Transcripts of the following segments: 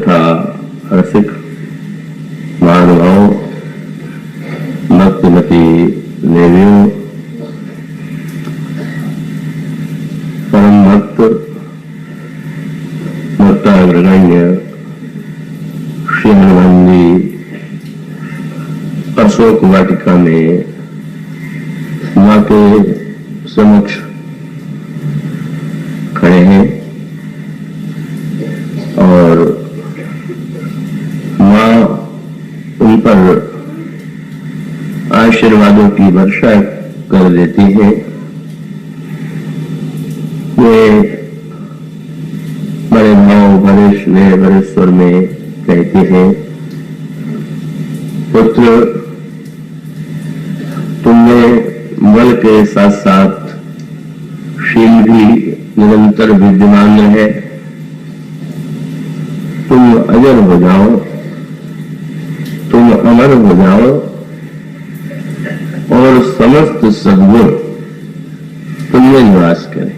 तथा रसिक महानुभाव, भक्तिमती देवियों, परम भक्त भक्ताग्रगण्य श्री हनुमान जी अशोक वाटिका में मां के समक्ष खड़े हैं और मां उन पर आशीर्वादों की वर्षा कर देती है। वे बड़े भाव भरे स्नेह भरे स्वर में कहती है, पुत्र, तुमने बल के साथ साथ शील भी निरंतर विद्यमान है। तुम अजर हो जाओ, तुम अमर हो जाओ और समस्त सद्गुण तुमने निवास करें।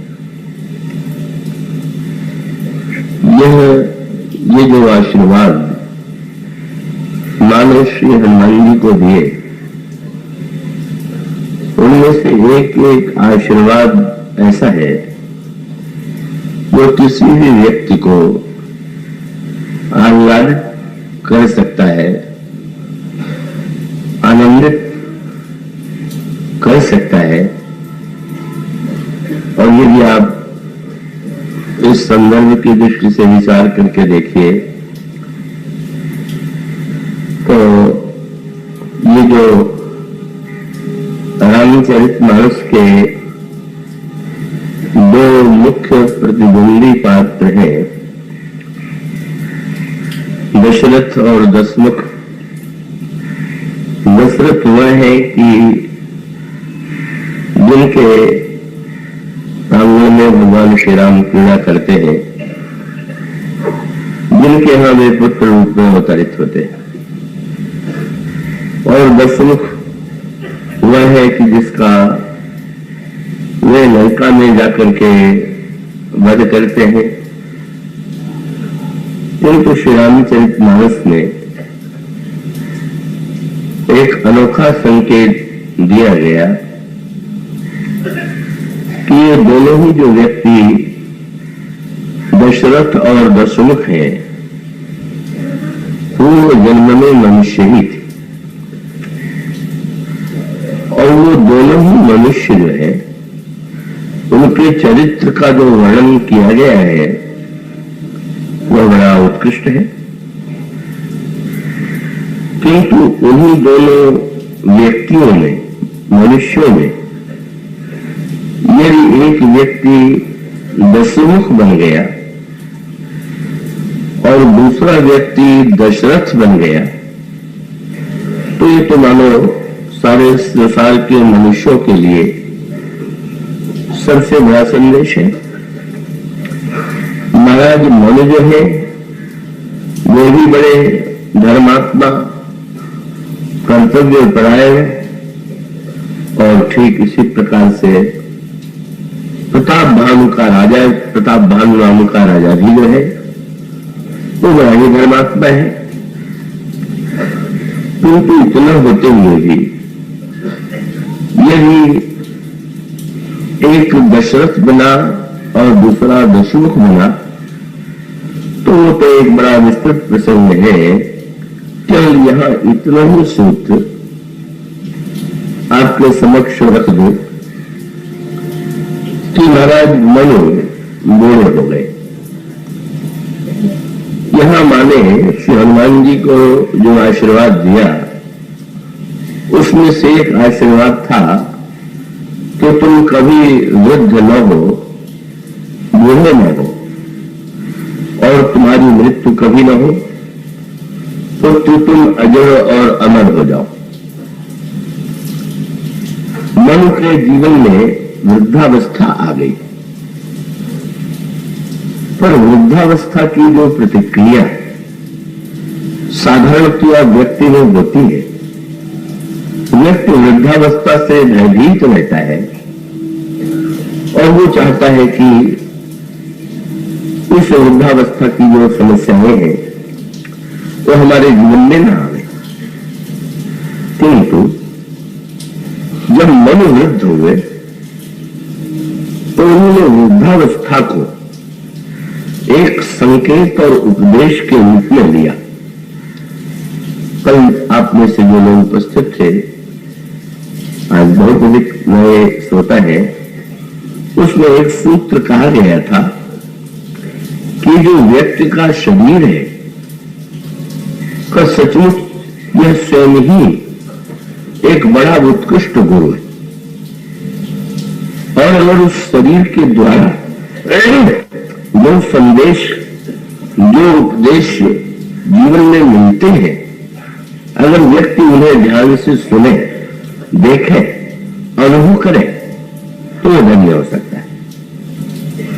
ये जो आशीर्वाद मां ने श्री हनुमान जी को दिए, उनमें से एक एक आशीर्वाद ऐसा है जो किसी भी व्यक्ति को आह्लादित कर सकता है, आनंदित कर सकता है। और यदि आप इस संदर्भ की दृष्टि से विचार करके देखिए तो ये जो रामचरितमानस के दो मुख्य प्रतिद्वंदी पात्र हैं, दशरथ और दशमुख। दशरथ वह है कि जिनके आंगन में भगवान श्री राम क्रीड़ा करते हैं, जिनके यहां वे पुत्र रूप में अवतरित होते हैं। और दशमुख वह है कि जिसका वे लंका में जाकर के वध करते हैं। किंतु श्री रामचरितमानस में एक अनोखा संकेत दिया गया कि ये दोनों ही जो व्यक्ति दशरथ और दशमुख हैं, पूर्व जन्म में मनुष्य ही थे और वो दोनों ही मनुष्य जो है उनके चरित्र का जो वर्णन किया गया है वह बड़ा उत्कृष्ट है। किंतु उन्हीं दोनों व्यक्तियों में, मनुष्यों में, यदि एक व्यक्ति दशमुख बन गया और दूसरा व्यक्ति दशरथ बन गया तो ये तो मानो सारे संसार के मनुष्यों के लिए सबसे बड़ा संदेश है। महाराज मनु जो है वे भी बड़े धर्मात्मा, कर्तव्य परायण और ठीक इसी प्रकार से प्रताप भानु का राजा, प्रताप भानु नाम का राजा भी जो है वो बड़ा ही धर्मात्मा है। किंतु इतना होते हुए भी यदि एक दशरथ बना और दूसरा दशमुख बना तो वो तो एक बड़ा विस्तृत प्रसंग है। केवल यहां इतना ही सूत्र आपके समक्ष रख दो कि महाराज मनु बूढ़े हो गए। यहां माने श्री हनुमान जी को जो आशीर्वाद दिया उसमें से एक आशीर्वाद था कि तुम कभी वृद्ध न हो, बूढ़े न हो और तुम्हारी मृत्यु कभी न हो, तो तुम अजर और अमर हो जाओ। मनु के जीवन में वृद्धावस्था आ गई, पर वृद्धावस्था की जो प्रतिक्रिया साधारणतया व्यक्ति में होती है, व्यक्ति वृद्धावस्था से भयभीत रहता है और वो चाहता है कि इस वृद्धावस्था की जो समस्याएं हैं वो हमारे जीवन में ना आवे, किंतु जब मन वृद्ध हुए तो उन्होंने वृद्धावस्था को एक संकेत और उपदेश के रूप में लिया। कल आप में से जो लोग उपस्थित थे, आज बहुत अधिक नए श्रोता है, उसमें एक सूत्र कहा गया था कि जो व्यक्ति का शरीर है का सचमुच यह स्वयं ही एक बड़ा उत्कृष्ट गुरु है, और अगर उस शरीर के द्वारा जो संदेश, जो उपदेश जीवन में मिलते हैं, अगर व्यक्ति उन्हें ध्यान से सुने, देखे, अनुभव करे, तो वह धन्य हो सकता है।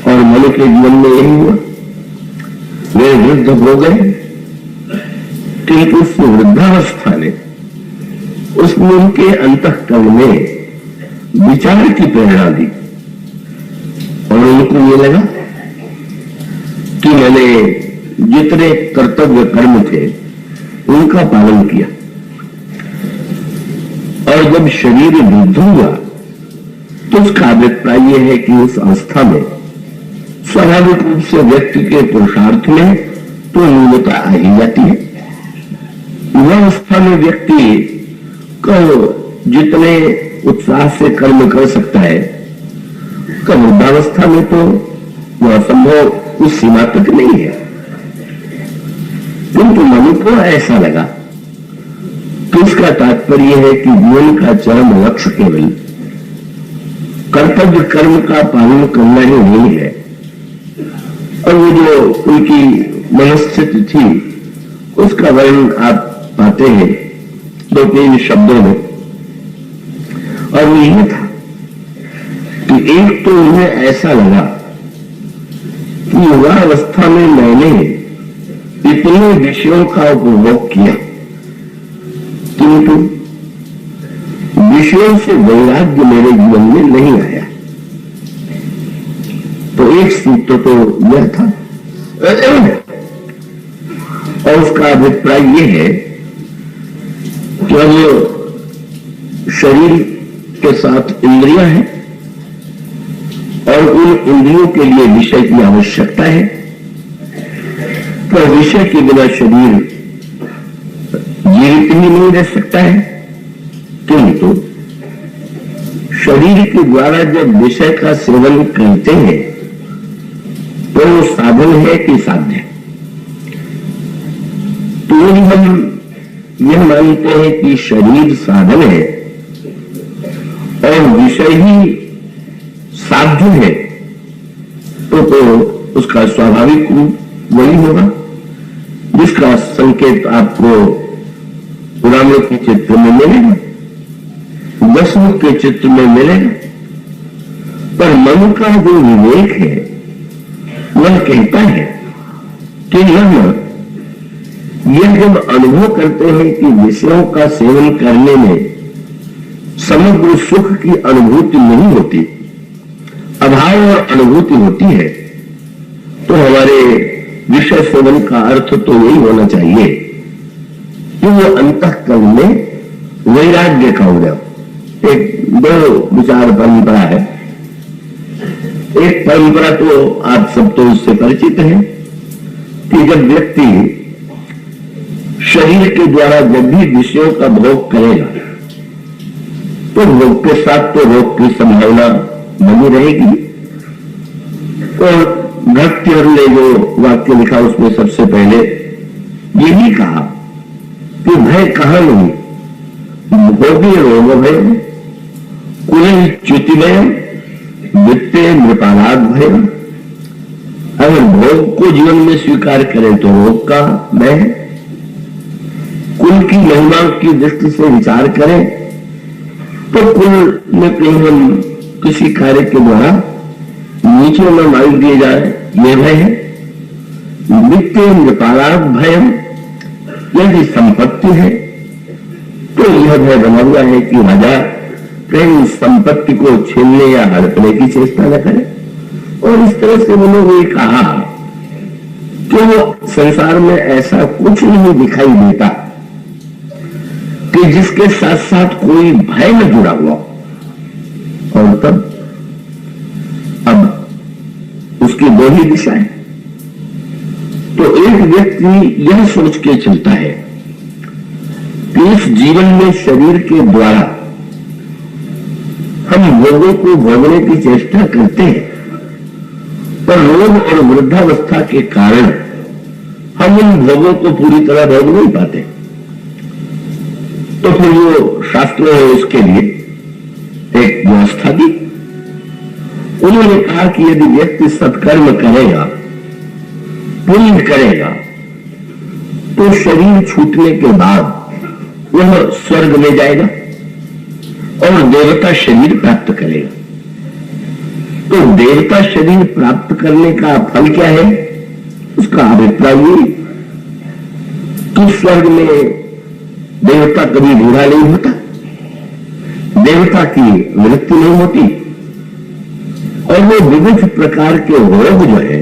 और मन के जीवन में यही हुआ, वे वृद्ध हो गए, किंतु उस वृद्धावस्था ने उसने उनके अंतःकरण में विचार की प्रेरणा दी, और उनको ये लगा कि मैंने जितने कर्तव्य कर्म थे उनका पालन किया, और जब शरीर वृद्ध हुआ तो उसका अभिप्राय यह है कि उस अवस्था में स्वाभाविक रूप से व्यक्ति के पुरुषार्थ में तो न्यूनता आ ही जाती है। वह अवस्था में व्यक्ति को जितने उत्साह से कर्म कर सकता है, कब वृद्धावस्था में तो वह असंभव उस सीमा तक नहीं है। किंतु मनु को ऐसा लगा कि इसका तात्पर्य है कि जीवन का चरम लक्ष्य केवल कर्तव्य कर्म का पालन करना ही नहीं है, और वो जो उनकी मनस्थिति थी उसका वर्णन आप पाते हैं 2-3 शब्दों में, और वो यह था कि एक तो उन्हें ऐसा लगा कि युवा अवस्था में मैंने इतने विषयों का उपभोग किया, किंतु विषयों से वैराग्य मेरे जीवन में नहीं आया। तो एक सूत्र तो यह था, और उसका अभिप्राय यह है कि अब शरीर के साथ इंद्रियां हैं, और उन इंद्रियों के लिए विषय की आवश्यकता है, पर विषय के बिना शरीर जीवित ही नहीं रह सकता है। किंतु शरीर के द्वारा जब विषय का सेवन करते हैं तो वो साधन है कि साध्य? तो हम यह मानते हैं कि शरीर साधन है और विषय ही साध्य है, तो उसका स्वाभाविक रूप वही होगा जिसका संकेत आपको पुराणों के चित्र में मिलेगा, दसमुख के चित्र में मिलेगा। पर मन का जो विवेक है वह कहता है कि यह जब अनुभव करते हैं कि विषयों का सेवन करने में समग्र सुख की अनुभूति नहीं होती, अभाव और अनुभूति होती है, तो हमारे विषय सेवन का अर्थ तो यही होना चाहिए कि वो अंतःकरण में वैराग्य का उदय। एक दो विचार परंपरा है। एक परंपरा तो आप सब तो उससे परिचित हैं कि जब व्यक्ति शरीर के द्वारा जब भी विषयों का भोग करेगा तो भोग के साथ तो रोग की संभावना बनी रहेगी। और भक्ति ने जो वाक्य लिखा उसमें सबसे पहले यही कहा कि भय कहां नहीं, भोगी रोग भय, कुल च्युतिमय, वित्ते मृपालाद भय। अगर भोग को जीवन में स्वीकार करें तो रोग का भय, कुल की महिमा की दृष्टि से विचार करें तो कुल में कहीं हम किसी कार्य के द्वारा नीचे में मार दिए जाए यह भय है। वित्तीय मृपालाद भय, यदि संपत्ति है तो यह भय बना हुआ है कि राजा कहीं संपत्ति को छीनने या हड़पने की चेष्टा न करे। और इस तरह से उन्होंने कहा तो संसार में ऐसा कुछ नहीं दिखाई देता कि जिसके साथ साथ कोई भय न जुड़ा हुआ। और तब अब उसकी दो ही दिशाएं। तो एक व्यक्ति यह सोच के चलता है कि इस जीवन में शरीर के द्वारा हम भोगों को भोगने की चेष्टा करते हैं, पर रोग और वृद्धावस्था के कारण हम उन भोगों को पूरी तरह भोग नहीं पाते। तो फिर वो शास्त्रों ने उसके लिए एक व्यवस्था दी। उन्होंने कहा कि यदि व्यक्ति सत्कर्म करेगा, पुण्य करेगा, तो शरीर छूटने के बाद वह स्वर्ग में जाएगा और देवता शरीर प्राप्त करेगा। तो देवता शरीर प्राप्त करने का फल क्या है? उसका अभिप्राय ये कि स्वर्ग में देवता कभी बूढ़ा नहीं होता, देवता की मृत्यु नहीं होती, और वो विविध प्रकार के रोग जो है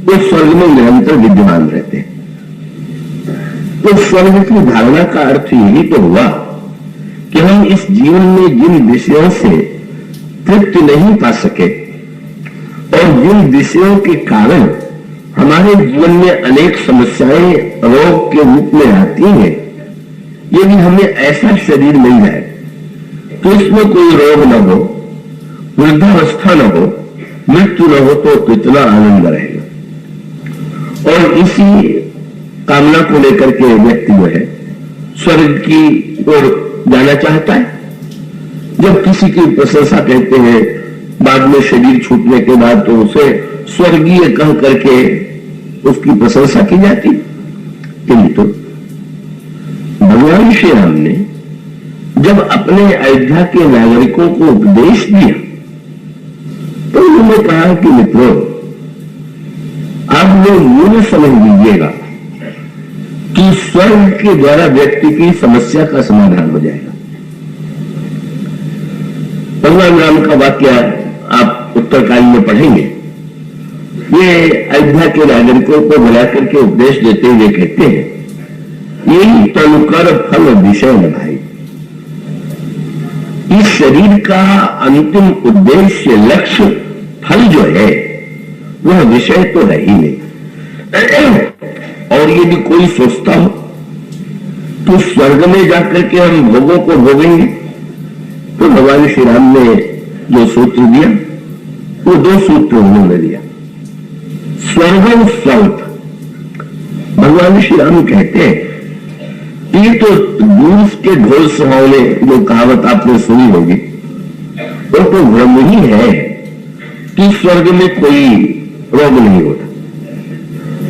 वो स्वर्ग में निरंतर विद्यमान रहते हैं। तो स्वर्ग की धारणा का अर्थ यही तो हुआ कि हम इस जीवन में जिन विषयों से तृप्ति नहीं पा सके और जिन विषयों के कारण हमारे जीवन में अनेक समस्याएं रोग के रूप में आती हैं, यदि हमें ऐसा शरीर मिल जाए तो इसमें कोई रोग न हो, वृद्धावस्था न हो, मृत्यु न हो, तो कितना आनंद रहेगा। और इसी कामना को लेकर के व्यक्ति जो है स्वर्ग की ओर जाना चाहता है। जब किसी की प्रशंसा कहते हैं बाद में शरीर छूटने के बाद, तो उसे स्वर्गीय कह करके उसकी प्रशंसा की जाती। किंतु भगवान श्री राम ने जब अपने अयोध्या के नागरिकों को उपदेश दिया तो उन्होंने कहा कि मित्रों, आप लोग ये न समझ लीजिएगा कि स्वर्ग के द्वारा व्यक्ति की समस्या का समाधान हो जाएगा। भगवान राम का वाक्य आप उत्तरकांड में पढ़ेंगे। ये अयोध्या के नागरिकों को बुलाकर के उपदेश देते हुए कहते हैं, यही तनुकर फल विषय न भाई। इस शरीर का अंतिम उद्देश्य, लक्ष्य, फल जो है वह विषय तो है ही नहीं। और यदि कोई सोचता हो तो स्वर्ग में जाकर के हम भोगों को भोगेंगे, तो भगवान श्री राम ने जो सूत्र दिया वो दो सूत्र उन्होंने दिया। स्वर्गम स्वल्प, भगवान श्री राम कहते हैं, ये तो दूर के ढोल सुहावने जो कहावत आपने सुनी होगी, वो तो भ्रम ही है कि स्वर्ग में कोई रोग नहीं होता।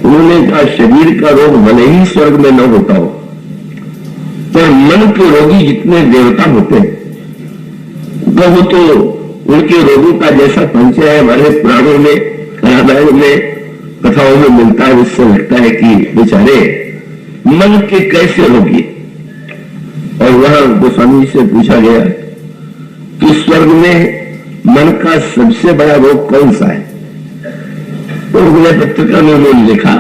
उन्होंने कहा शरीर का रोग भले ही स्वर्ग में न होता हो, पर मन के रोगी जितने देवता होते हैं वो तो उनके रोगों का जैसा परिचय है हमारे पुराणों में, रामायण में, कथाओं में मिलता है, उससे लगता है कि बेचारे मन के कैसे रोगी। और वहां गोस्वामी से पूछा गया कि स्वर्ग में मन का सबसे बड़ा रोग कौन सा है? तो उन्होंने पत्रिका में उन्होंने लिखा,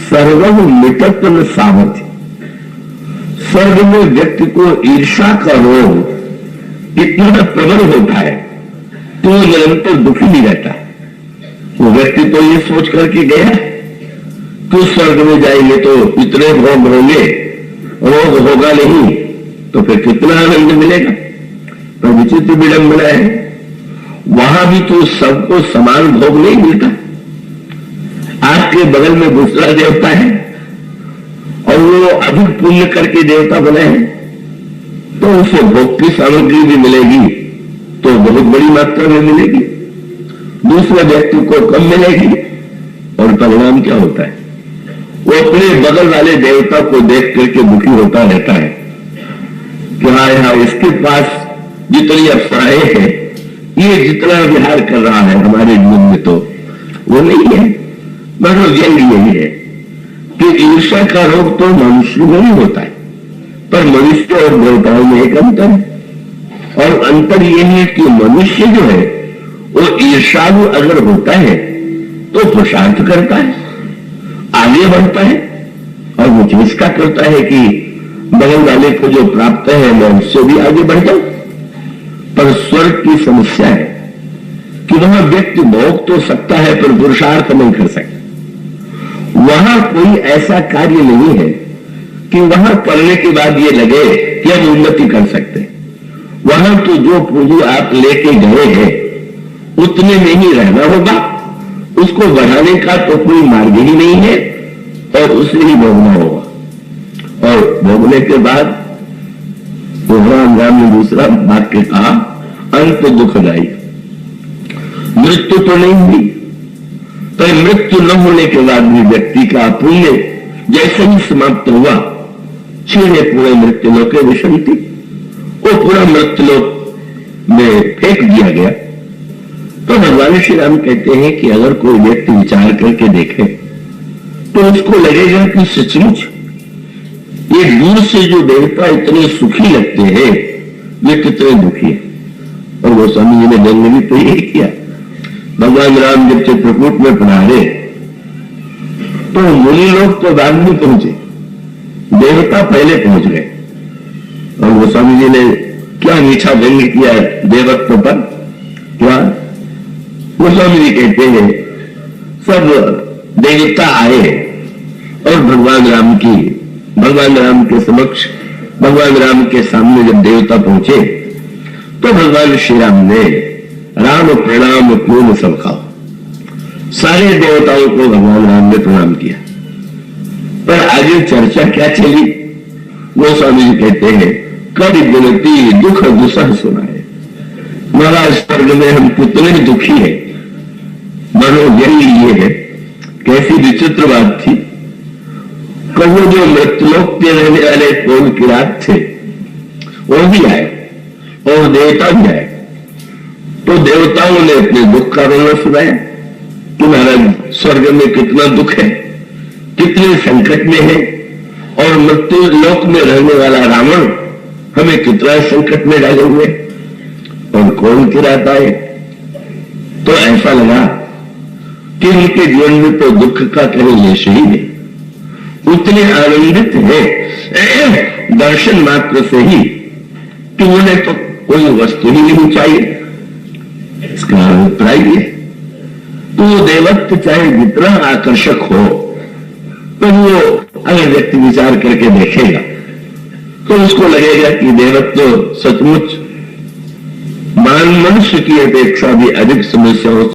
सर्वम मिटत्व सामर्थ्य। स्वर्ग में व्यक्ति को ईर्षा का रोग इतना प्रबल होता है तो निरंतर दुखी नहीं रहता। वो व्यक्ति तो ये सोच करके गया कि स्वर्ग में जाएंगे तो इतने भोग होंगे, रोग होगा नहीं, तो फिर कितना आनंद मिलेगा। पर विचित्र विडंबना है, वहां भी तो सबको समान भोग नहीं मिलता। आपके बगल में दूसरा देवता है और वो अधिक पुण्य करके देवता बने हैं, तो उसे भोग की सामग्री भी मिलेगी तो बहुत बड़ी मात्रा में मिलेगी, दूसरे व्यक्ति को कम मिलेगी। और परिणाम क्या होता है? वो अपने बगल वाले देवता को देख करके दुखी होता रहता है कि हाँ यहाँ इसके पास जितनी अप्सराएं हैं, ये जितना विहार कर रहा है हमारे जीवन में तो वो नहीं है। मतलब यही है कि ईर्ष्या का रोग तो मनुष्य में ही होता है, पर मनुष्य और देवताओं में एक अंतर है। और अंतर यह है कि मनुष्य जो है वो ईर्ष्यालु अगर होता है तो पुरुषार्थ करता है, आगे बढ़ता है और वो चेष्टा करता है कि बगल वाले को जो प्राप्त है मैं उससे भी आगे बढ़ जाऊं। पर स्वर्ग की समस्या है कि वहां व्यक्ति भोग तो सकता है पर पुरुषार्थ नहीं कर सकता। वहां कोई ऐसा कार्य नहीं है कि वहां पढ़ने के बाद ये लगे कि हम उन्नति कर सकते हैं। वहां तो जो पूंजी आप लेके गए हैं उतने में ही रहना होगा, उसको बढ़ाने का तो कोई मार्ग ही नहीं है और उसे ही भोगना होगा। और भोगने के बाद भगवान राम ने दूसरा वाक्य कहा, अंत दुखदायी। मृत्यु तो नहीं हुई, पर मृत्यु न होने के बाद भी व्यक्ति का पुण्य जैसे ही समाप्त हुआ, क्षीणे पूरे मृत्युलोक के विषंति, वो पूरा मृत्युलोक में फेंक दिया गया। तो भगवान श्री राम कहते हैं कि अगर कोई व्यक्ति विचार करके देखे तो उसको लगेगा कि सचमुच ये दूर से जो देवता इतने सुखी लगते हैं वे कितने दुखी है। और गोस्वामी जी ने जन्म भी तो यही किया। भगवान राम जब चित्रकूट में पधारे तो मुनि लोग तो बाद में पहुंचे, देवता पहले पहुंच गए। और गोस्वामी जी ने क्या मीठा व्यंग किया देवत्व पर। क्या गोस्वामी जी कहते हैं, सब देवता आए और भगवान राम के समक्ष, भगवान राम के सामने जब देवता पहुंचे तो भगवान श्री राम ने राम प्रणाम पूर्ण सबका, सारे देवताओं को भगवान राम ने प्रणाम किया। पर आगे चर्चा क्या चली, गोस्वामी जी कहते हैं, कद गिनती दुख दुसह सुनाए। महाराज स्वर्ग में हम कितने दुखी हैं, मानो यही ये है। कैसी विचित्र बात थी। कहो जो मृत्युलोक के रहने वाले कौन किरात थे वो भी आए और देवता भी आए। तो देवताओं ने अपने दुख का रोना सुनाया कि महाराज स्वर्ग में कितना दुख है, कितने संकट में है, और मृत्यु लोक में रहने वाला रावण हमें कितना संकट में डाले हुए, और कौन किरात आए। तो ऐसा लगा कि उनके जीवन में तो दुख का कहीं लेश ही नहीं, उतने आनंदित है दर्शन मात्र से ही कि उन्हें तो कोई वस्तु ही नहीं चाहिए। इसका अभिप्राय है तो वो देवत्व चाहे जितना आकर्षक हो, तो वो अगर व्यक्ति विचार करके देखेगा तो उसको लगेगा कि देवत्व सचमुच मान मनुष्य की अपेक्षा भी अधिक समस्याओं